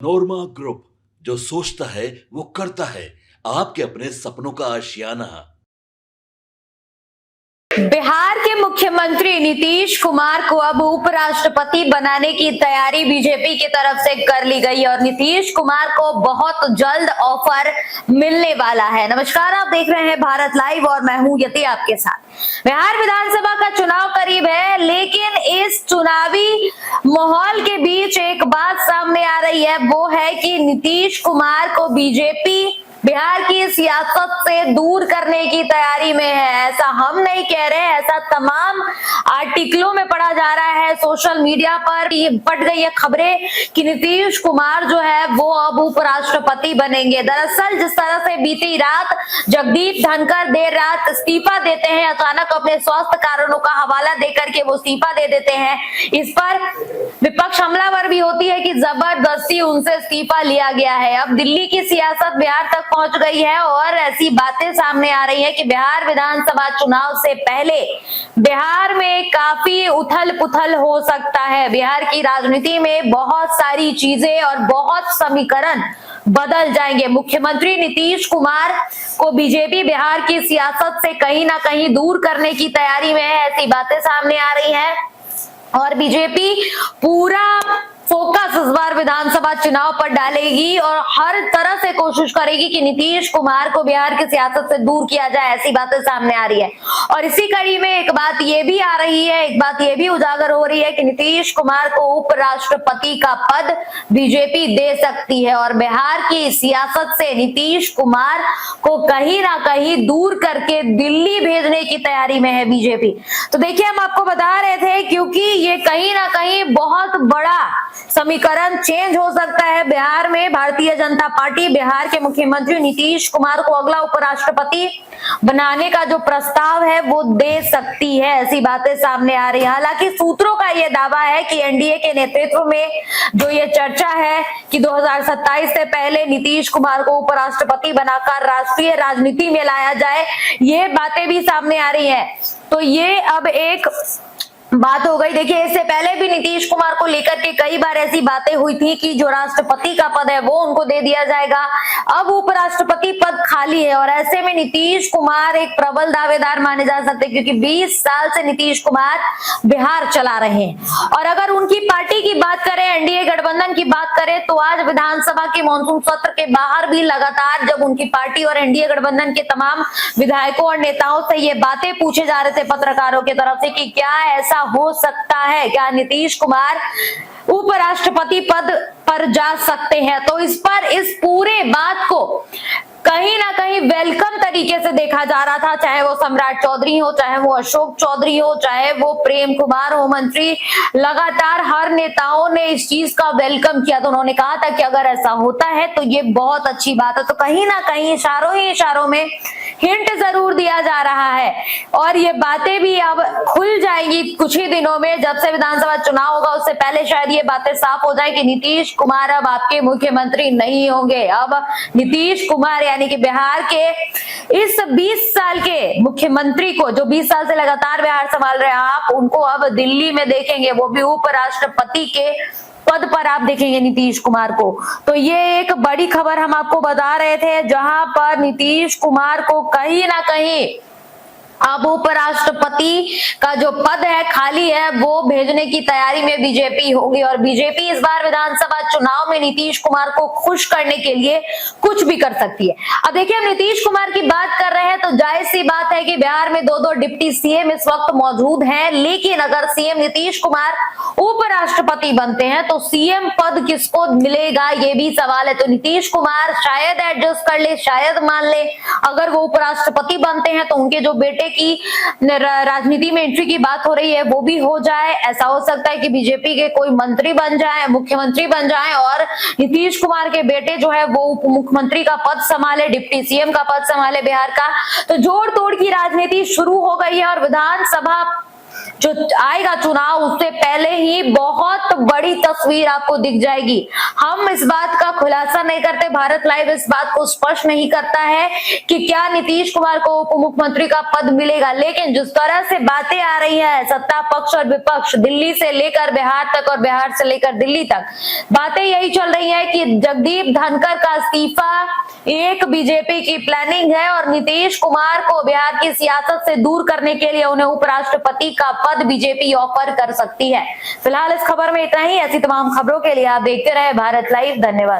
नोरमा group, जो सोचता है वो करता है। आपके अपने सपनों का आशियाना। बिहार के मुख्यमंत्री नीतीश कुमार को अब उपराष्ट्रपति बनाने की तैयारी बीजेपी की तरफ से कर ली गई और नीतीश कुमार को बहुत जल्द ऑफर मिलने वाला है। नमस्कार, आप देख रहे हैं भारत लाइव और मैं हूं यति आपके साथ। बिहार विधानसभा का चुनाव करीब है, लेकिन इस चुनावी माहौल के बीच एक बात सामने आ रही है, वो है कि नीतीश कुमार को बीजेपी बिहार की सियासत से दूर करने की तैयारी में है। ऐसा हम नहीं कह रहे, ऐसा तमाम आर्टिकलों में पढ़ा जा रहा है, सोशल मीडिया पर पट गई है खबरें कि नीतीश कुमार जो है वो अब उपराष्ट्रपति बनेंगे। दरअसल जिस तरह से बीती रात जगदीप धनखड़ देर रात इस्तीफा देते हैं, अचानक अपने स्वास्थ्य कारणों का हवाला देकर के वो इस्तीफा दे देते हैं, इस पर विपक्ष हमलावर भी होती है कि जबरदस्ती उनसे इस्तीफा लिया गया है। अब दिल्ली की सियासत बिहार तक पहुंच गई है और ऐसी बातें सामने आ रही है कि बिहार विधानसभा चुनाव से पहले बिहार में काफी उथल पुथल हो सकता है। बिहार की राजनीति में बहुत सारी चीजें और बहुत समीकरण बदल जाएंगे। मुख्यमंत्री नीतीश कुमार को बीजेपी बिहार की सियासत से कहीं ना कहीं दूर करने की तैयारी में है, ऐसी बातें सामने आ रही हैं और बीजेपी पूरा फोकस इस बार विधानसभा चुनाव पर डालेगी और हर तरह से कोशिश करेगी कि नीतीश कुमार को बिहार की सियासत से दूर किया जाए, ऐसी बातें सामने आ रही है। और इसी कड़ी में एक बात ये भी आ रही है, एक बात ये भी उजागर हो रही है कि नीतीश कुमार को उपराष्ट्रपति का पद बीजेपी दे सकती है और बिहार की सियासत से नीतीश कुमार को कहीं ना कहीं दूर करके दिल्ली भेजने की तैयारी में है बीजेपी। तो देखिए, हम आपको बता रहे थे क्योंकि ये कहीं ना कहीं बहुत बड़ा समीकरण चेंज हो सकता है बिहार में। भारतीय जनता पार्टी बिहार के मुख्यमंत्री नीतीश कुमार को अगला उपराष्ट्रपति बनाने का जो प्रस्ताव है वो दे सकती है, ऐसी बातें सामने आ रही है। हालांकि सूत्रों का ये दावा है कि एनडीए के नेतृत्व में जो ये चर्चा है कि 2027 से पहले नीतीश कुमार को उपराष्ट्रपति बनाकर राष्ट्रीय राजनीति में लाया जाए, ये बातें भी सामने आ रही है। तो ये अब एक बात हो गई। देखिए, इससे पहले भी नीतीश कुमार को लेकर के कई बार ऐसी बातें हुई थी कि जो राष्ट्रपति का पद है वो उनको दे दिया जाएगा। अब उपराष्ट्रपति पद खाली है और ऐसे में नीतीश कुमार एक प्रबल दावेदार माने जा सकते हैं, क्योंकि 20 साल से नीतीश कुमार बिहार चला रहे हैं। और अगर उनकी पार्टी की बात करें, एनडीए गठबंधन की बात करें, तो आज विधानसभा के मॉनसून सत्र के बाहर भी लगातार जब उनकी पार्टी और एनडीए गठबंधन के तमाम विधायकों और नेताओं से ये बातें पूछे जा रहे थे पत्रकारों की तरफ से कि क्या ऐसा हो सकता है, क्या नीतीश कुमार उपराष्ट्रपति पद पर जा सकते हैं, तो इस पर इस पूरे बात को कहीं ना कहीं वेलकम तरीके से देखा जा रहा था। चाहे वो सम्राट चौधरी हो, चाहे वो अशोक चौधरी हो, चाहे वो प्रेम कुमार हो मंत्री, लगातार हर नेताओं ने इस चीज का वेलकम किया। तो उन्होंने कहा था कि अगर ऐसा होता है तो ये बहुत अच्छी बात है। तो कहीं ना कहीं इशारों ही इशारों में हिंट जरूर दिया जा रहा है और ये बातें भी अब खुल जाएंगी कुछ ही दिनों में। जब से विधानसभा चुनाव होगा उससे पहले शायद ये बातें साफ हो जाए कि नीतीश कुमार अब आपके मुख्यमंत्री नहीं होंगे। अब नीतीश कुमार यानी कि बिहार के इस 20 साल के मुख्यमंत्री को, जो 20 साल से लगातार बिहार संभाल रहे हैं, आप उनको अब दिल्ली में देखेंगे, वो भी उपराष्ट्रपति के पद पर आप देखेंगे नीतीश कुमार को। तो ये एक बड़ी खबर हम आपको बता रहे थे, जहां पर नीतीश कुमार को कहीं ना कहीं अब उपराष्ट्रपति का जो पद है खाली है वो भेजने की तैयारी में बीजेपी होगी और बीजेपी इस बार विधानसभा चुनाव में नीतीश कुमार को खुश करने के लिए कुछ भी कर सकती है। अब देखिए, हम नीतीश कुमार की बात कर रहे हैं तो जाहिर सी बात है कि बिहार में दो डिप्टी सीएम इस वक्त मौजूद हैं, लेकिन अगर सीएम नीतीश कुमार उपराष्ट्रपति बनते हैं तो सीएम पद किसको मिलेगा, ये भी सवाल है। तो नीतीश कुमार शायद एडजस्ट कर ले, शायद मान ले, अगर वो उपराष्ट्रपति बनते हैं तो उनके जो बेटे की राजनीति में एंट्री की बात हो रही है वो भी हो जाए। ऐसा हो सकता है कि बीजेपी के कोई मंत्री बन जाए, मुख्यमंत्री बन जाए और नीतीश कुमार के बेटे जो है वो उप मुख्यमंत्री का पद संभाले, डिप्टी सीएम का पद संभाले बिहार का। तो जोड़ तोड़ की राजनीति शुरू हो गई है और विधानसभा जो आएगा चुनाव उससे पहले ही बहुत बड़ी तस्वीर आपको दिख जाएगी। हम इस बात का खुलासा नहीं करते, भारत लाइव इस बात को स्पष्ट नहीं करता है कि क्या नीतीश कुमार को उप मुख्यमंत्री का पद मिलेगा, लेकिन जिस तरह से बातें आ रही है सत्ता पक्ष और विपक्ष, दिल्ली से लेकर बिहार तक और बिहार से लेकर दिल्ली तक, बातें यही चल रही है कि जगदीप धनखड़ का इस्तीफा एक बीजेपी की प्लानिंग है और नीतीश कुमार को बिहार की सियासत से दूर करने के लिए उन्हें उपराष्ट्रपति का पद बीजेपी ऑफर कर सकती है। फिलहाल इस खबर में इतना ही। ऐसी तमाम खबरों के लिए आप देखते रहे भारत लाइव। धन्यवाद।